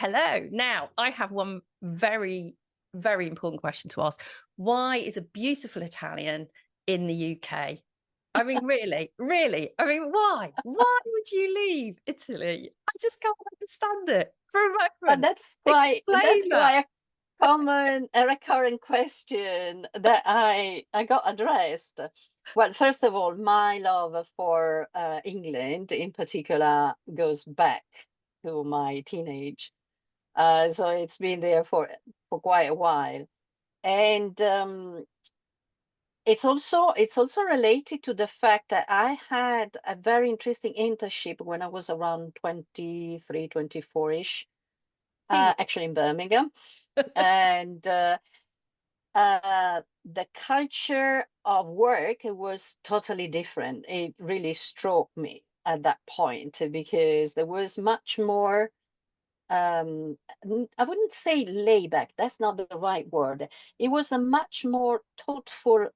hello. Now, I have one very, very important question to ask. Why is a beautiful Italian in the UK? I mean, really, really. I mean, why? Why would you leave Italy? I just can't understand it for a But moment. that's Explain that. quite a recurring question that I got addressed. Well, first of all, my love for England in particular goes back to my teenage. So it's been there for quite a while. And it's also related to the fact that I had a very interesting internship when I was around 23, 24-ish, Hmm. actually in Birmingham. And the culture of work was totally different. It really struck me at that point because there was much more, I wouldn't say layback, that's not the right word. It was a much more thoughtful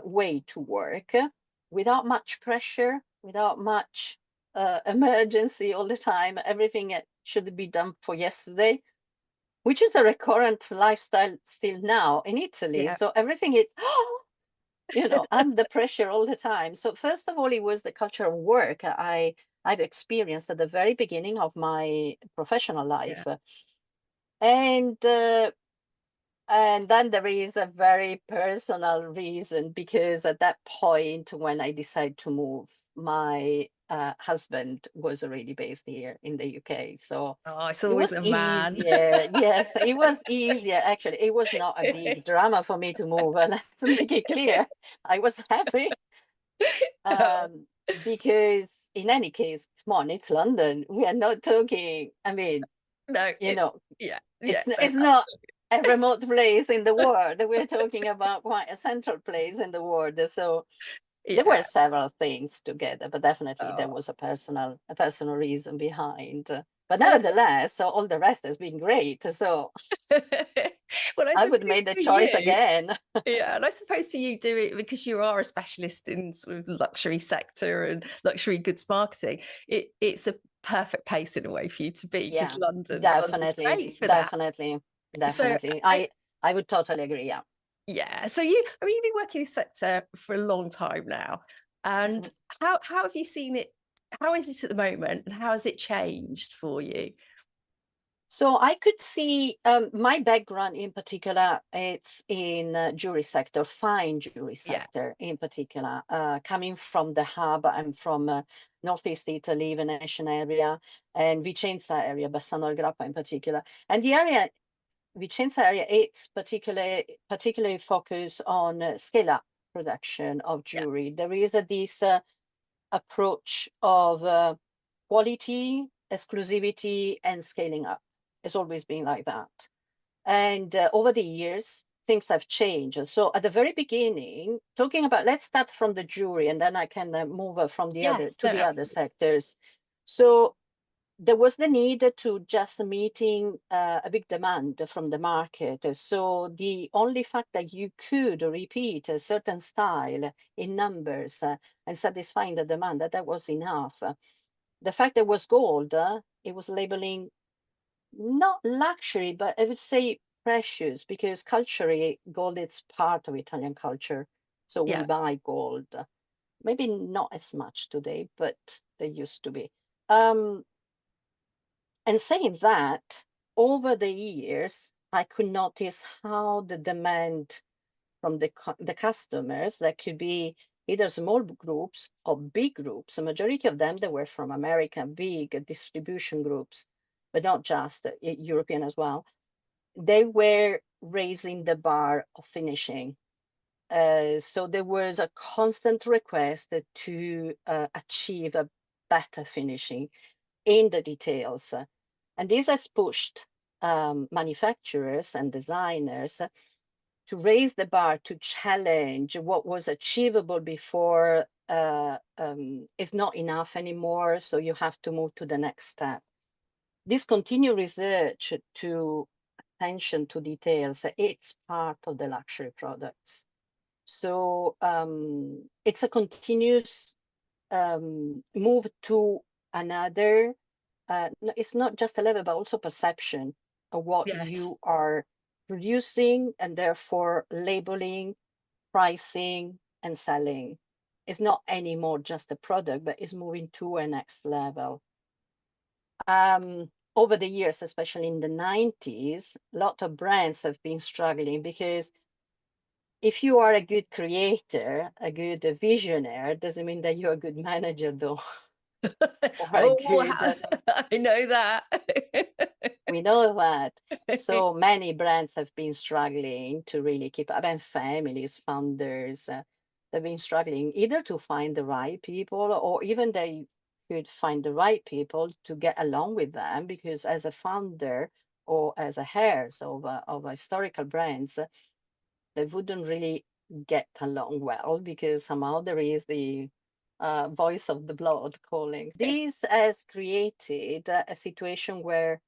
way to work without much pressure, without much emergency all the time. Everything should be done for yesterday, which is a recurrent lifestyle still now in Italy. Yeah. So everything is, under pressure all the time. So first of all, it was the culture of work I've experienced at the very beginning of my professional Yeah. life. And and then there is a very personal reason because at that point, when I decided to move, my husband was already based here in the UK. So Oh, it's it always was a man. easier. Yes, it was easier. Actually, it was not a big drama for me to move. And let's make it clear, I was happy Oh, um, because in any case, come on, it's London. We are not talking. I mean, no, you know, yeah, it's yeah, no, it's not absolutely. a remote place in the world. We're talking about quite a central place in the world. So there were Yeah. several things together, but definitely there Oh. was a personal reason behind. But Well, I nevertheless, so all the rest has been great. So well, I I would suppose make the for choice you, again. yeah, and I suppose for you do it because you are a specialist in sort of luxury sector and luxury goods marketing. It's a perfect place in a way for you to be because Yeah, London's definitely, great for that. definitely, So definitely. I would totally agree. Yeah. yeah, so I mean, you've been working in this sector for a long time now, and Mhm. how have you seen it? How is it at the moment, and how has it changed for you? So I could see my background in particular, it's in jewelry sector, fine jewelry Yeah, sector in particular, coming from the hub. I'm from Northeast Italy, Venetian area, and Vicenza area, Bassano del Grappa in particular. And the area, Vicenza area, it's particularly focused on scale up production of yeah, jewelry. There is this approach of quality, exclusivity, and scaling up. It's always been like that. And over the years, things have changed. So at the very beginning, talking about, let's start from the jewelry, and then I can move from the other yes, to no, the other absolutely, sectors. So there was the need to just meeting a big demand from the market. So the only fact that you could repeat a certain style in numbers and satisfying the demand, that was enough. The fact that was gold, it was labeling not luxury, but I would say precious because culturally, gold is part of Italian culture. So we yeah, buy gold. Maybe not as much today, but they used to be. Um, and saying that, over the years, I could notice how the demand from the customers, that could be either small groups or big groups. A majority of them, they were from America, big distribution groups, but not just European as well. They were raising the bar of finishing. So there was a constant request to achieve a better finishing in the details. And this has pushed manufacturers and designers to raise the bar to challenge what was achievable before is not enough anymore. So you have to move to the next step. This continued research to attention to details, it's part of the luxury products. So it's a continuous move to another. it's not just a level, but also perception of what you Yes. are producing, and therefore labeling, pricing, and selling. It's not anymore just a product, but it's moving to a next level. Over the years, especially in the 90s, a lot of brands have been struggling because if you are a good creator, a good visionary, doesn't mean that you're a good manager, though, or a Oh, good. I know that. We know that. So many brands have been struggling to really keep up, and families, founders, they've been struggling either to find the right people, or even they could find the right people to get along with them, because as a founder or as a heirs of historical brands, they wouldn't really get along well, because somehow there is the voice of the blood calling. This has created a situation where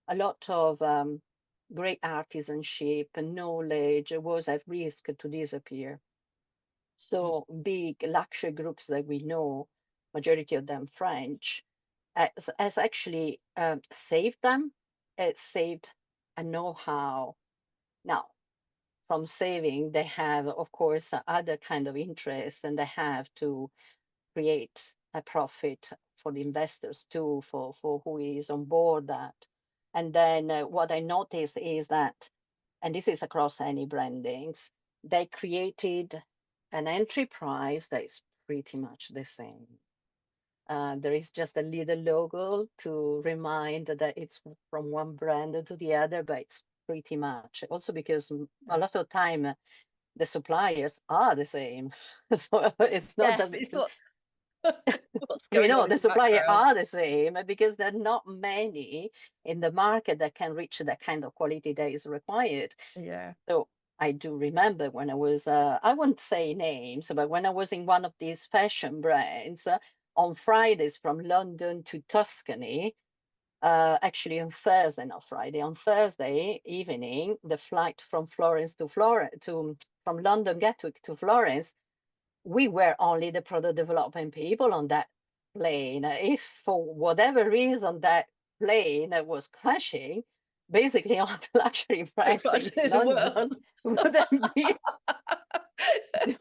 a lot of great artisanship and knowledge was at risk to disappear. So big luxury groups that we know, majority of them French, has actually saved them. It saved a know-how. Now, from saving, they have, of course, other kind of interests, and they have to create a profit for the investors too, for who is on board that. And then what I noticed is that, and this is across any brandings, they created an entry price that is pretty much the same. There is just a little logo to remind that it's from one brand to the other, but it's pretty much. Also because a lot of time the suppliers are the same. So it's not Yes, just it's because what's we going know on in the the suppliers background. are the same, because there are not many in the market that can reach that kind of quality that is required. Yeah. So I do remember when I was, I won't say names, but when I was in one of these fashion brands, on Fridays from London to Tuscany, actually on Thursday, not Friday, on Thursday evening, the flight from Florence to from London Gatwick to Florence, we were only the product development people on that plane. If for whatever reason that plane was crashing, basically all the luxury The brands front in of the London world. wouldn't be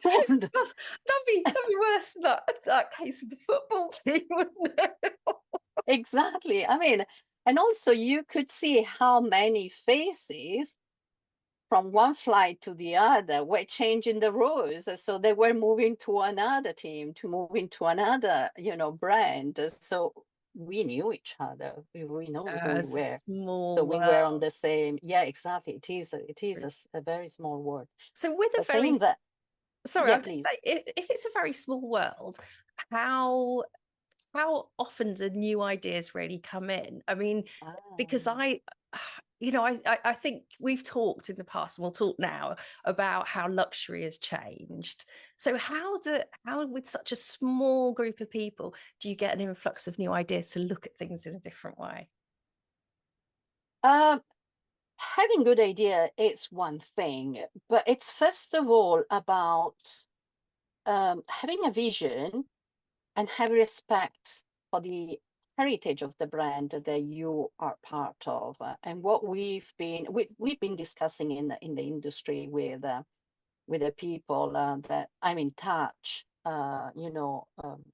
doomed. That'd be worse than that case of the football team, wouldn't it? Exactly. I mean, and also you could see how many faces from one flight to the other were changing the roles. So they were moving to another team, to moving to another, brand. So we knew each other. We know who we It's a were. small So we were on world. the same. Yeah, exactly. It is a very small world. So with a But saying that, sorry, I yeah, was going to please. say, if it's a very small world, how how often do new ideas really come in? I mean, because Ah. I think we've talked in the past and we'll talk now about how luxury has changed. So how with such a small group of people do you get an influx of new ideas to look at things in a different way? Um, Having good idea is one thing, but it's first of all about having a vision and have respect for the heritage of the brand that you are part of. And what we've been discussing in the industry with the people that I'm in touch,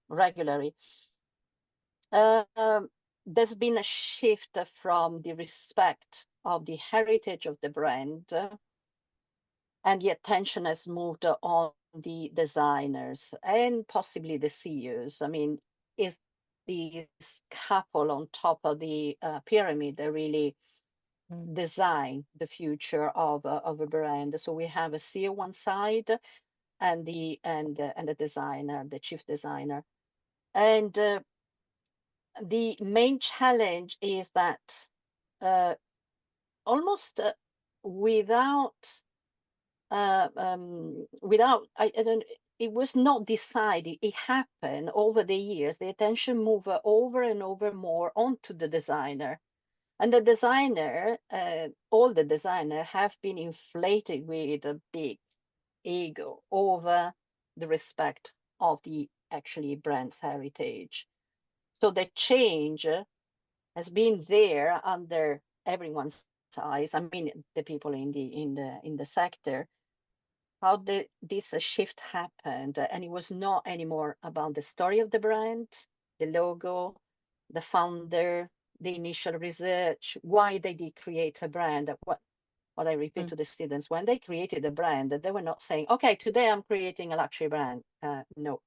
regularly. Um, there's been a shift from the respect of the heritage of the brand, and the attention has moved on the designers and possibly the CEOs. I mean, is this couple on top of the pyramid that really Mm. design the future of a brand? So we have a CEO one side, and the designer, the chief designer, and the main challenge is that uh, almost without I don't, it was not decided, it happened over the years. The attention moved over and over more onto the designer, and the designer, all the designer have been inflated with a big ego over the respect of the actually brand's heritage. So the change has been there under everyone's eyes. I mean, the people in the sector, how this shift happened, and it was not anymore about the story of the brand, the logo, the founder, the initial research, why they did create a brand. What I repeat to the students, when they created a brand, they were not saying, okay, today I'm creating a luxury brand. No,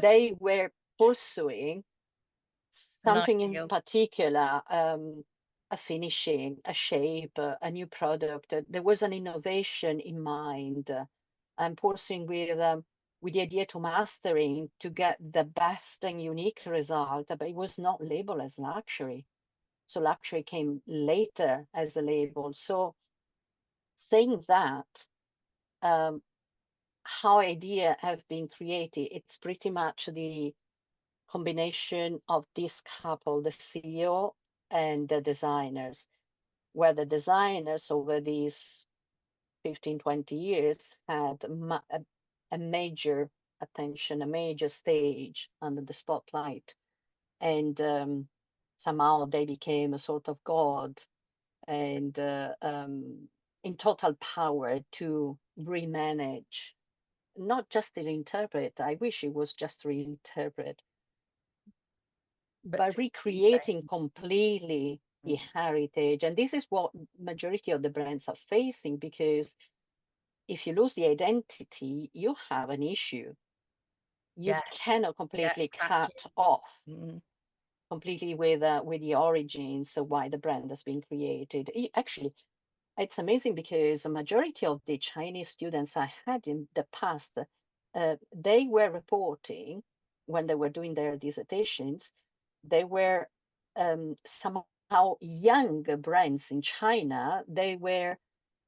they were pursuing An something in ideal. particular, a finishing, a shape, a new product. There was an innovation in mind, and pursuing with the idea to mastering to get the best and unique result, but it was not labeled as luxury. So luxury came later as a label. So saying that, um, how idea have been created, it's pretty much the combination of this couple, the CEO and the designers, where the designers over these 15, 20 years had a major attention, a major stage under the spotlight. And somehow they became a sort of god and in total power to remanage, not just to reinterpret. I wish it was just reinterpret, But but to recreating change. completely the Mm. heritage. And this is what majority of the brands are facing, because if you lose the identity, you have an issue. You Yes. cannot Yeah, completely exactly. cut off Mm. completely with the origins of why the brand has been created. Actually, it's amazing because a majority of the Chinese students I had in the past, they were reporting when they were doing their dissertations, they were somehow young brands in China. They were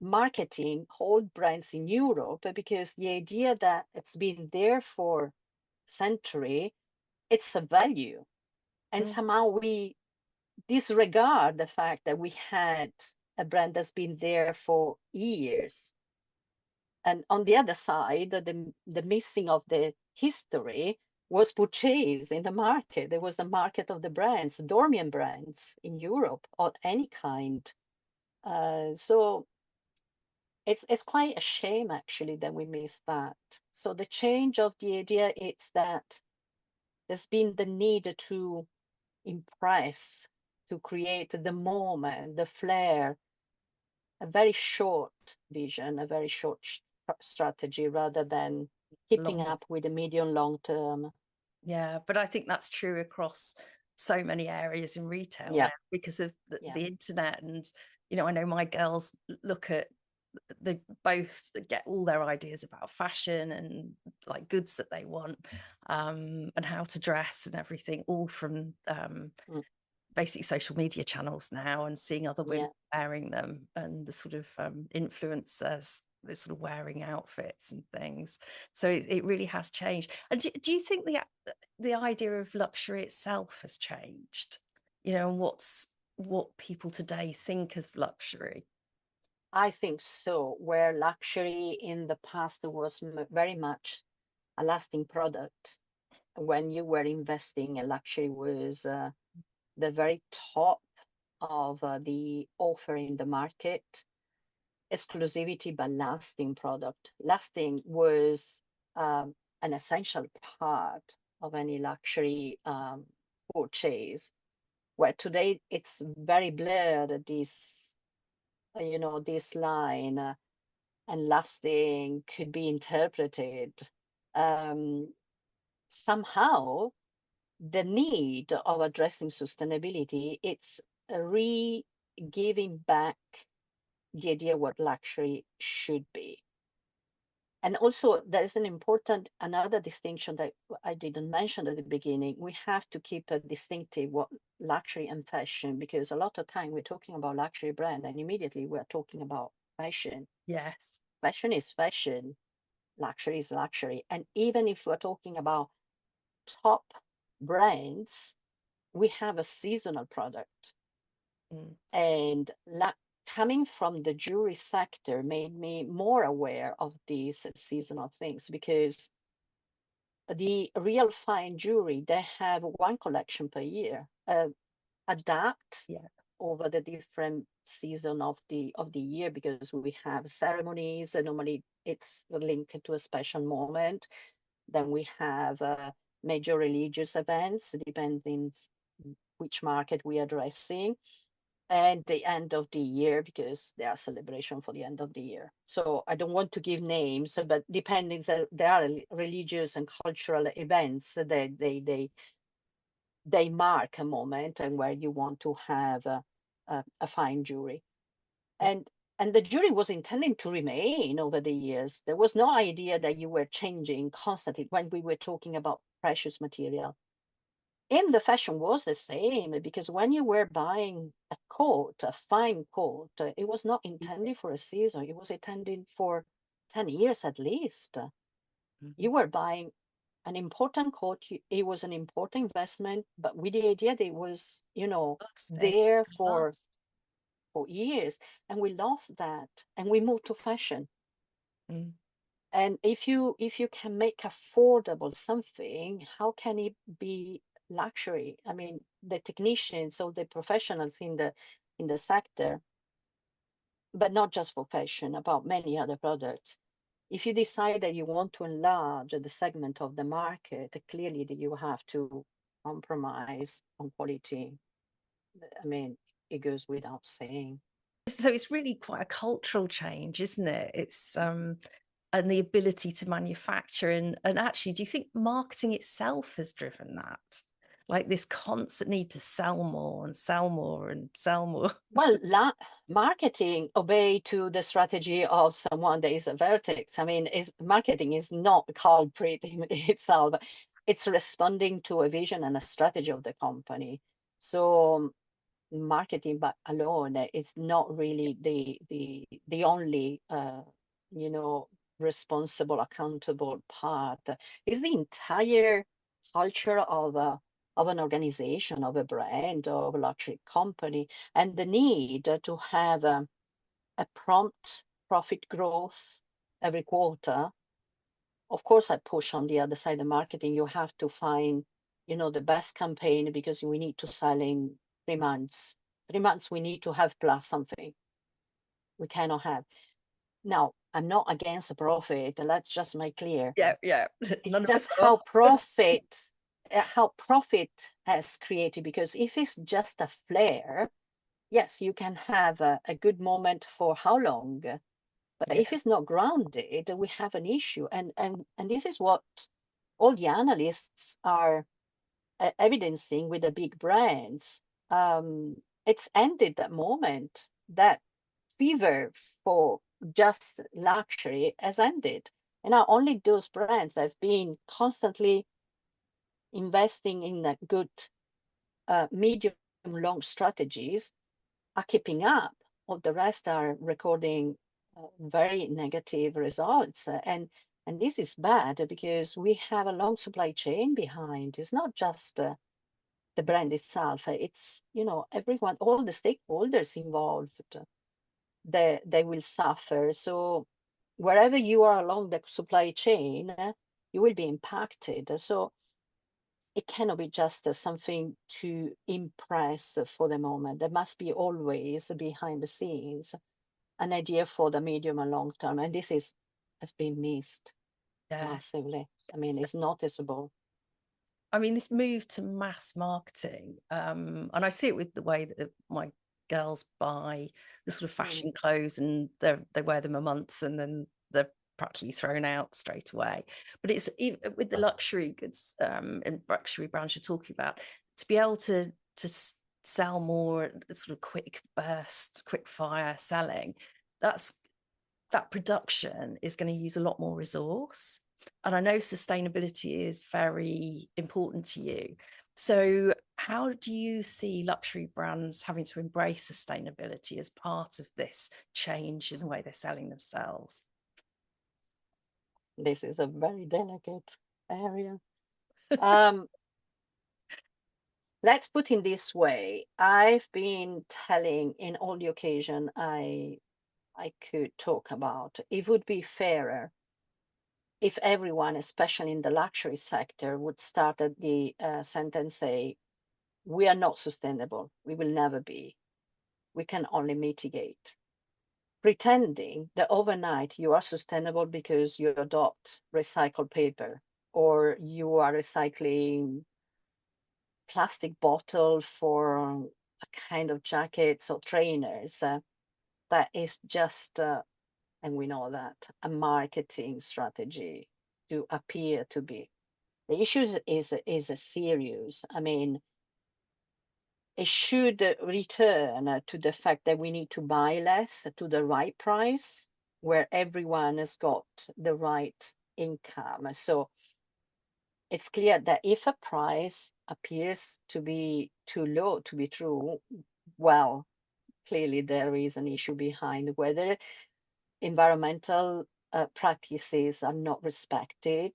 marketing old brands in Europe because the idea that it's been there for century, it's a value. And Mm. somehow we disregard the fact that we had a brand that's been there for years. And on the other side, the missing of the history was purchased in the market. There was the market of the brands, dormant brands in Europe of any kind. So it's quite a shame actually that we missed that. So the change of the idea is that there's been the need to impress, to create the moment, the flair, a very short vision, a very short strategy rather than keeping Long. up with the medium long term. Yeah, but I think that's true across so many areas in retail Yeah, now because of yeah, the internet. And I know my girls look at, they both get all their ideas about fashion and like goods that they want, and how to dress and everything, all from mm, basically social media channels now, and seeing other women yeah. wearing them, and the sort of influencers, the sort of wearing outfits and things. So it really has changed. And do you think the idea of luxury itself has changed? And what people today think of luxury? I think so. Where luxury in the past was very much a lasting product. When you were investing, a luxury was the very top of the offer in the market. Exclusivity, but lasting product. Lasting was an essential part of any luxury purchase. Where today it's very blurred. This line and lasting could be interpreted um, somehow. The need of addressing sustainability, it's re-giving back the idea what luxury should be. And also, there's another distinction that I didn't mention at the beginning. We have to keep a distinctive what luxury and fashion, because a lot of time we're talking about luxury brand and immediately we're talking about fashion. Yes. Fashion is fashion, luxury is luxury. And even if we're talking about top brands, we have a seasonal product. Mm. And coming from the jewelry sector made me more aware of these seasonal things, because the real fine jewelry, they have one collection per year. adapt Yeah. over the different season of the year, because we have ceremonies, and normally it's linked to a special moment. Then we have major religious events, depending which market we are addressing, and the end of the year, because there are celebration for the end of the year. So I don't want to give names, but depending, there are religious and cultural events that they mark a moment, and where you want to have a fine jewelry. Yeah. And the jewelry was intended to remain over the years. There was no idea that you were changing constantly when we were talking about precious material. And the fashion was the same, because when you were buying a coat, a fine coat, it was not intended for a season. It was intended for 10 years at least. Mhm. You were buying an important coat. It was an important investment, but with the idea that it was, Last, it was there gonna last. for years. And we lost that, and we moved to fashion. Mm. And if you can make affordable something, how can it be luxury? I mean, the technicians or the professionals in the sector, but not just for fashion, about many other products. If you decide that you want to enlarge the segment of the market, clearly that you have to compromise on quality. I mean, it goes without saying. So it's really quite a cultural change, isn't it? It's and the ability to manufacture, and actually, do you think marketing itself has driven that? Like this constant need to sell more and sell more and sell more. Well, marketing obey to the strategy of someone that is a vertex. I mean, marketing is not a culprit in itself. It's responding to a vision and a strategy of the company. So marketing, but alone, it's not really the only you know responsible, accountable part. It's the entire culture of an organization, of a brand, of a luxury company, and the need to have a prompt profit growth every quarter. Of course, I push on the other side of marketing. You have to find, the best campaign, because we need to sell in 3 months. 3 months, we need to have plus something. We cannot have. Now, I'm not against the profit. Let's just make clear. Yeah, yeah. It's None of us just are. how profit has created. Because if it's just a flare, yes, you can have a good moment for how long? But Yeah, if it's not grounded, we have an issue. And this is what all the analysts are evidencing with the big brands. It's ended that moment. That fever for just luxury has ended. And now only those brands that have been constantly investing in a good medium long strategies are keeping up. All the rest are recording very negative results. And this is bad, because we have a long supply chain behind. It's not just the brand itself. It's, everyone, all the stakeholders involved, they will suffer. So wherever you are along the supply chain, you will be impacted. So it cannot be just something to impress for the moment. There must be always behind the scenes an idea for the medium and long term. And this has been missed yeah. massively. I mean, So, it's noticeable. I mean, this move to mass marketing, and I see it with the way that my girls buy the sort of Mm. fashion clothes, and they wear them a month and then they're practically thrown out straight away. But it's with the luxury goods and luxury brands you're talking about, to be able to sell more sort of quick burst, quick fire selling. That production is going to use a lot more resource. And I know sustainability is very important to you. So, how do you see luxury brands having to embrace sustainability as part of this change in the way they're selling themselves? This is a very delicate area. Um, let's put it this way. I've been telling in all the occasion I could talk about, it would be fairer if everyone, especially in the luxury sector, would start at the sentence say, we are not sustainable. We will never be. We can only mitigate. Pretending that overnight you are sustainable because you adopt recycled paper or you are recycling plastic bottle for a kind of jackets or trainers, that is just, and we know that, a marketing strategy to appear to be. The issue is serious. I mean, it should return to the fact that we need to buy less to the right price, where everyone has got the right income. So it's clear that if a price appears to be too low to be true, well, clearly there is an issue behind whether environmental practices are not respected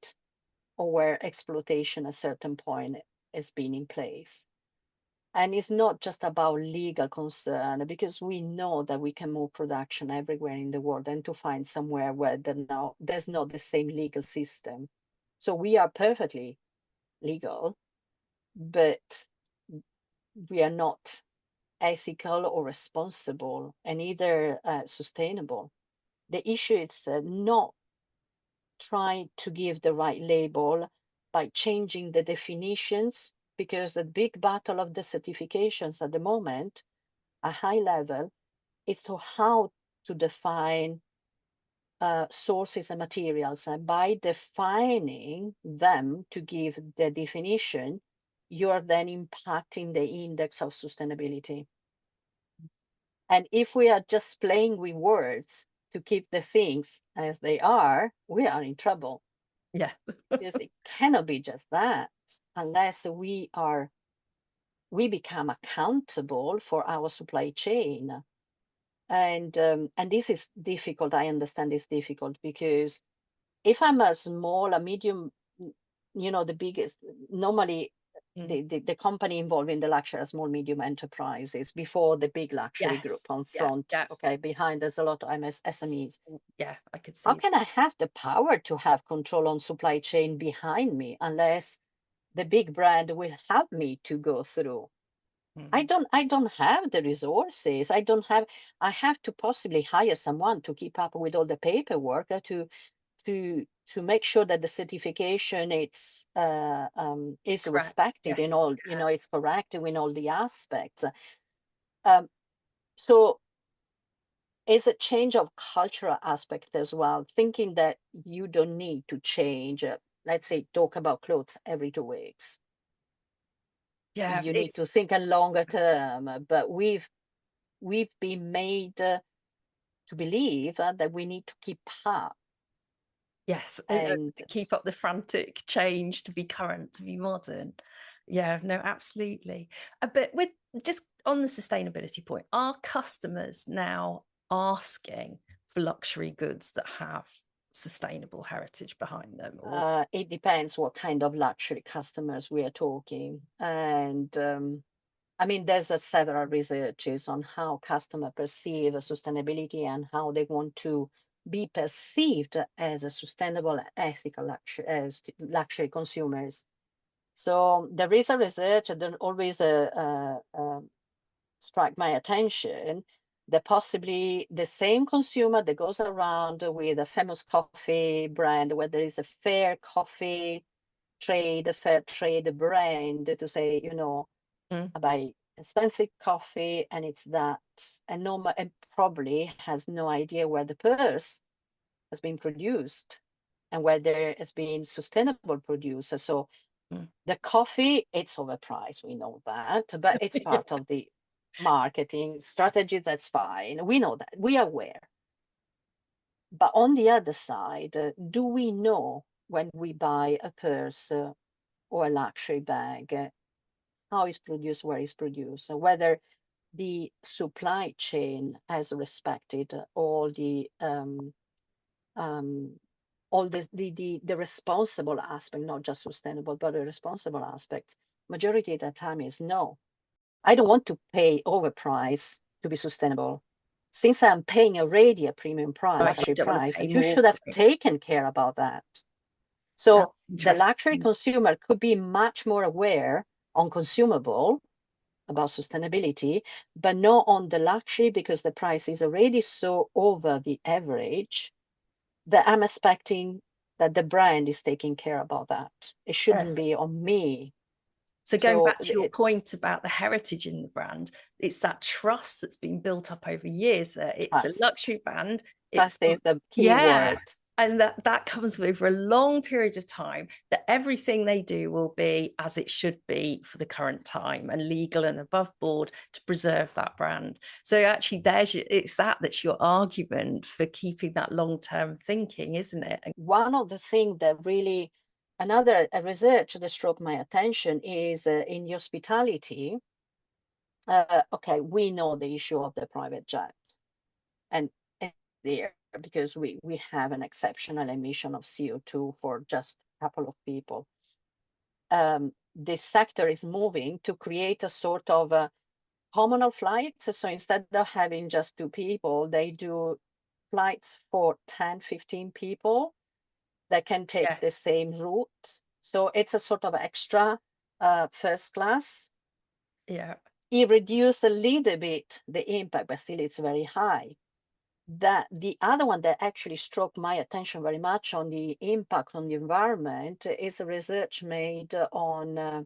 or where exploitation at a certain point has been in place. And it's not just about legal concern, because we know that we can move production everywhere in the world and to find somewhere where there's not the same legal system. So we are perfectly legal, but we are not ethical or responsible and either sustainable. The issue is not trying to give the right label by changing the definitions, because the big battle of the certifications at the moment, a high level, is to how to define sources and materials. And by defining them to give the definition, you are then impacting the index of sustainability. And if we are just playing with words to keep the things as they are, we are in trouble. Yeah. Because it cannot be just that unless we become accountable for our supply chain. And this is difficult. I understand it's difficult because if I'm a medium, the biggest, normally the company involved in the luxury are small, medium enterprises before the big luxury group Yes. on Yeah. front. Yeah. Okay, behind there's a lot of SMEs. Yeah. I could How see. can I have the power to have control on supply chain behind me unless the big brand will help me to go through? I don't have the resources. I have to possibly hire someone to keep up with all the paperwork, to make sure that the certification It's is correct. respected in Yes. all, Yes. it's correct in all the aspects. Um, so it's a change of cultural aspect as well, thinking that you don't need to change, let's say, talk about clothes every 2 weeks. Yeah. You need to It's think a longer term, but we've been made to believe that we need to keep up. yes. And And keep up the frantic change to be current, to be modern. Yeah. No, absolutely. But with just on the sustainability point, are customers now asking for luxury goods that have sustainable heritage behind them? Or it depends what kind of luxury customers we are talking. And I mean, there's several researches on how customers perceive sustainability and how they want to be perceived as a sustainable, ethical luxury, as luxury consumers. So there is a research that always struck my attention, that possibly the same consumer that goes around with a famous coffee brand, where there is a fair coffee trade, a fair trade brand to say, Mm, I buy expensive coffee and it's that, and and probably has no idea where the purse has been produced and where there has been sustainable producer. So mm. the coffee, it's overpriced, we know that, but it's part of the marketing strategy. That's fine. We know that. We are aware. But on the other side, do we know when we buy a purse or a luxury bag, how it's produced, where it's produced, whether the supply chain has respected um, all the responsible aspect, not just sustainable, but a responsible aspect? Majority of the time is no. I don't want to pay overprice to be sustainable. Since I'm paying already a premium I price, actually luxury don't want to price, pay you more should have for it. taken care about that. So That's the luxury interesting. consumer could be much more aware on consumable about sustainability, but not on the luxury, because the price is already so over the average that I'm expecting that the brand is taking care about that. It shouldn't Yes. be on me. So going So back to your point about the heritage in the brand, it's that trust that's been built up over years. That it's a trust. luxury brand. It's Trust is the key yeah, word. and that comes over a long period of time. That everything they do will be as it should be for the current time and legal and above board to preserve that brand. So actually, it's that's your argument for keeping that long-term thinking, isn't it? One of the things that really, another research that struck my attention is in hospitality. Okay, we know the issue of the private jet, and it's there because we have an exceptional emission of CO2 for just a couple of people. This sector is moving to create a sort of communal flights. So instead of having just 2 people, they do flights for 10, 15 people that can take the Yes. same route. So it's a sort of extra first class. Yeah. It reduced a little bit the impact, but still it's very high. That the other one that actually struck my attention very much on the impact on the environment is a research made on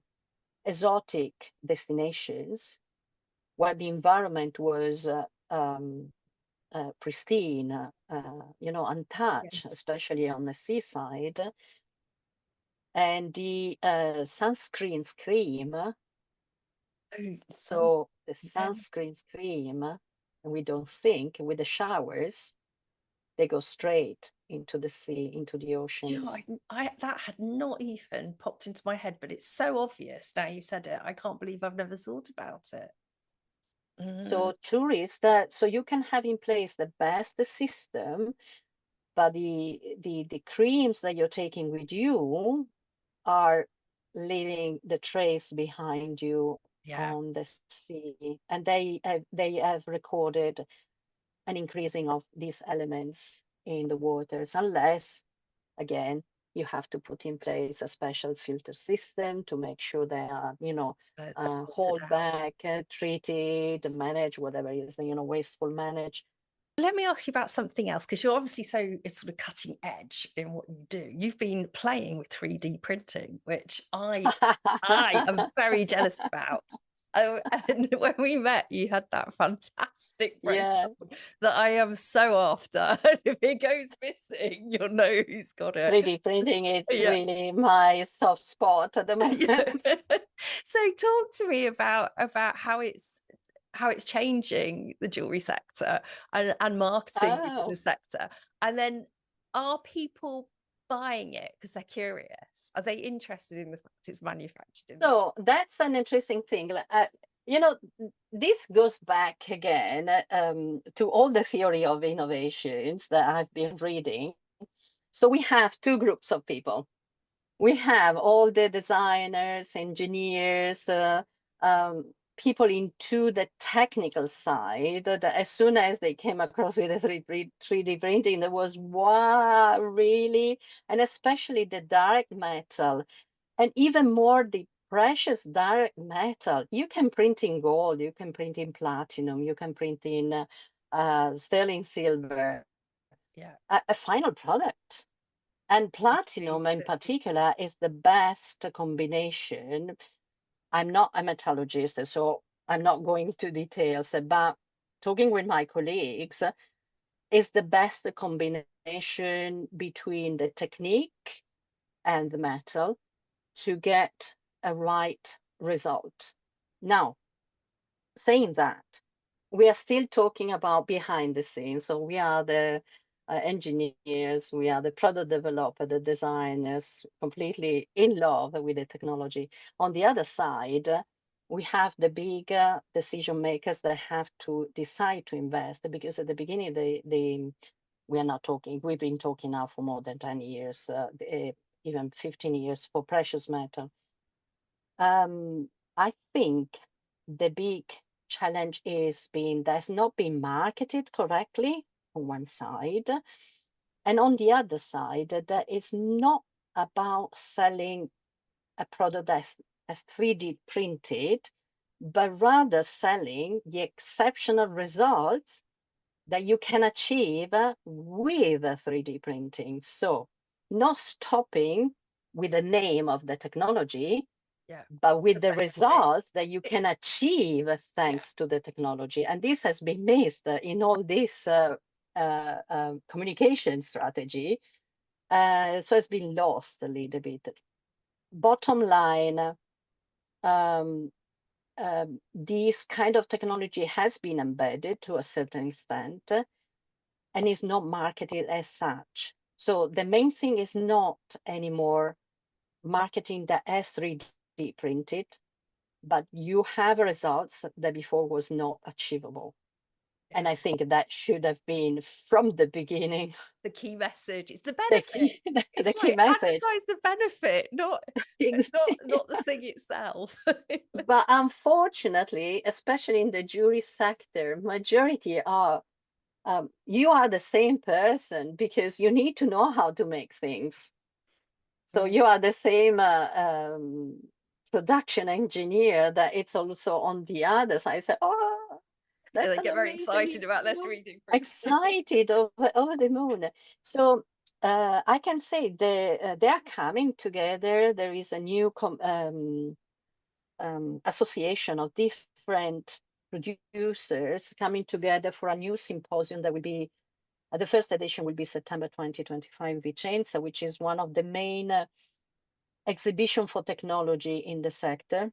exotic destinations where the environment was pristine, untouched, Yes. especially on the seaside. And the sunscreen cream, Oh, some, so the yeah. sunscreen cream, and we don't think with the showers, they go straight into the sea, into the Do you know, oceans. that had not even popped into my head, but it's so obvious now you said it. I can't believe I've never thought about it. So tourists that so you can have in place the best system, but the creams that you're taking with you are leaving the trace behind you Yeah, on the sea, and they have recorded an increasing of these elements in the waters, unless again you have to put in place a special filter system to make sure they are it's filtered hold out. back, treated, managed, whatever it is, wasteful manage. Let me ask you about something else, because you're obviously so it's sort of cutting edge in what you do. You've been playing with 3D printing, which I am very jealous about. Oh, and when we met, you had that fantastic bracelet Yeah, that I am so after. And if it goes missing, you'll know who's got it. 3D printing, it's Yeah. really my soft spot at the Yeah. moment. So talk to me about how it's changing the jewelry sector and marketing within Oh, the sector. And then are people buying it because they're curious? Are they interested in the fact it's manufactured in the so that's an interesting thing. You know, this goes back again to all the theory of innovations that I've been reading. So we have two groups of people. We have all the designers, engineers, people into the technical side that as soon as they came across with the 3D printing, there was, wow, really? And especially the direct metal, and even more the precious direct metal. You can print in gold, you can print in platinum, you can print in sterling silver, yeah, a final product. And platinum in the- particular is the best combination. I'm not a metallurgist, so I'm not going to details, but talking with my colleagues, is the best combination between the technique and the metal to get a right result. Now, saying that, we are still talking about behind the scenes. So we are the engineers, we are the product developer, the designers, completely in love with the technology. On the other side, we have the big decision makers that have to decide to invest, because at the beginning we are not talking. We've been talking now for more than 10 years, even 15 years for precious metal. I think the big challenge is being that's not being marketed correctly on one side, and on the other side, that it's not about selling a product that's 3D printed, but rather selling the exceptional results that you can achieve with 3D printing. So not stopping with the name of the technology, Yeah. but with The the benefit. results that you can achieve Yeah. thanks to the technology. And this has been missed in all this communication strategy. So it's been lost a little bit. Bottom line, um, this kind of technology has been embedded to a certain extent and is not marketed as such. So the main thing is not anymore marketing that as 3D printed, but you have results that before was not achievable. And Yeah. I think that should have been from the beginning The key message. It's the the benefit. key, the It's key like message. advertise the benefit, not the thing itself. But unfortunately, especially in the jewelry sector, majority are you are the same person because you need to know how to make things. So Mm. you are the same production engineer that it's also on the other side. So, oh, Yeah, that's they an get very amazing, excited about their 3D printing. excited over the moon. So I can say they are coming together. There is a new association of different producers coming together for a new symposium that will be the first edition will be September 2025 in Vicenza, which is one of the main exhibition for technology in the sector,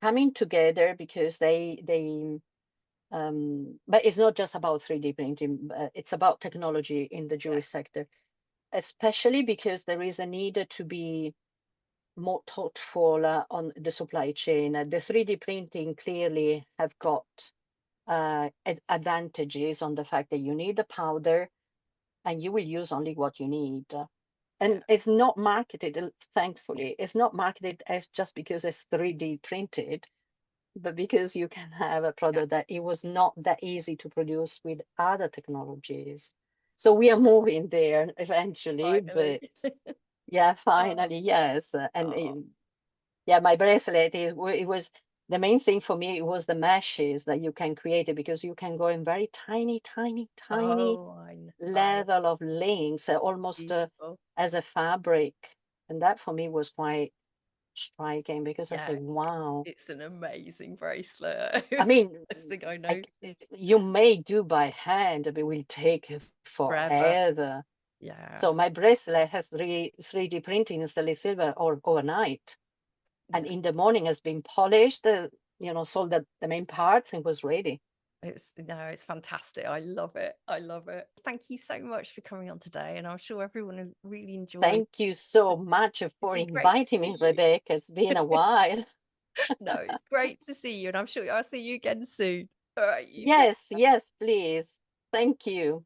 coming together because but it's not just about 3D printing, it's about technology in the Yeah. jewelry sector, especially because there is a need to be more thoughtful on the supply chain. The 3D printing clearly have got advantages on the fact that you need the powder and you will use only what you need. Yeah. And it's not marketed, thankfully, it's not marketed as just because it's 3D printed, but because you can have a Yeah. product that it was not that easy to produce with other technologies. So we are moving there eventually, Finally. but yeah, Oh, finally, yes. oh, Yeah, my bracelet it was the main thing for me. It was the meshes that you can create it because you can go in very tiny, tiny, tiny oh, I know. level of links, almost Beautiful. as a fabric. And that for me was quite striking because I Yeah, said, wow. it's an amazing bracelet. I It's mean, the first thing I noticed. you may do by hand, but it will take Forever. forever. Yeah. So my bracelet has 3D printing in sterling silver or overnight. And Yeah. in the morning has been polished, sold the main parts and was ready. It's no, it's fantastic. I love it. I love it. Thank you so much for coming on today, and I'm sure everyone will really enjoy. Thank you so much It's for great to inviting me, see Rebecca. It's been a while. you. No, it's great to see you, and I'm sure I'll see you again soon. All right, you take Yes, yes, please. Thank you.